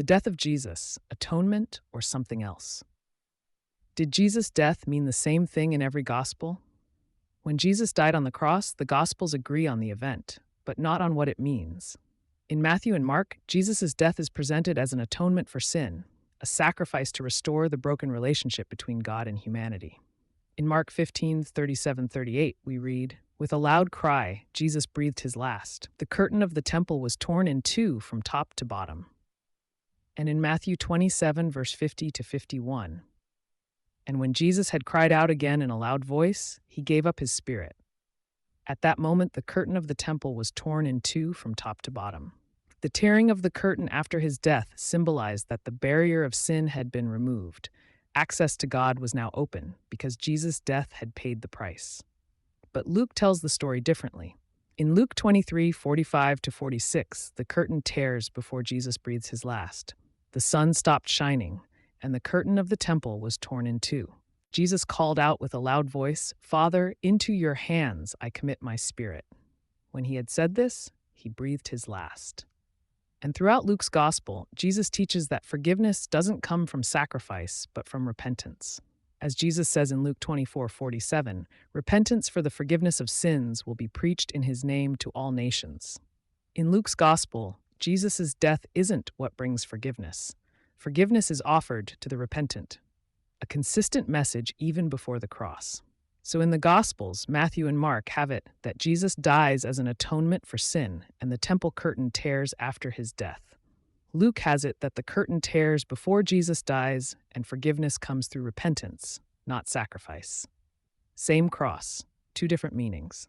The death of Jesus, atonement or something else? Did Jesus' death mean the same thing in every gospel? When Jesus died on the cross, the gospels agree on the event, but not on what it means. In Matthew and Mark, Jesus' death is presented as an atonement for sin, a sacrifice to restore the broken relationship between God and humanity. In Mark 15:37-38, we read, "With a loud cry, Jesus breathed his last. The curtain of the temple was torn in two from top to bottom." And in Matthew 27, verse 50-51, "And when Jesus had cried out again in a loud voice, he gave up his spirit. At that moment, the curtain of the temple was torn in two from top to bottom." The tearing of the curtain after his death symbolized that the barrier of sin had been removed. Access to God was now open because Jesus' death had paid the price. But Luke tells the story differently. In Luke 23:45-46, the curtain tears before Jesus breathes his last. The sun stopped shining, and the curtain of the temple was torn in two. Jesus called out with a loud voice, "Father, into your hands I commit my spirit." When he had said this, he breathed his last. And throughout Luke's gospel, Jesus teaches that forgiveness doesn't come from sacrifice, but from repentance. As Jesus says in Luke 24:47, repentance for the forgiveness of sins will be preached in his name to all nations. In Luke's gospel, Jesus' death isn't what brings forgiveness. Forgiveness is offered to the repentant, a consistent message even before the cross. So in the Gospels, Matthew and Mark have it that Jesus dies as an atonement for sin and the temple curtain tears after his death. Luke has it that the curtain tears before Jesus dies and forgiveness comes through repentance, not sacrifice. Same cross, two different meanings.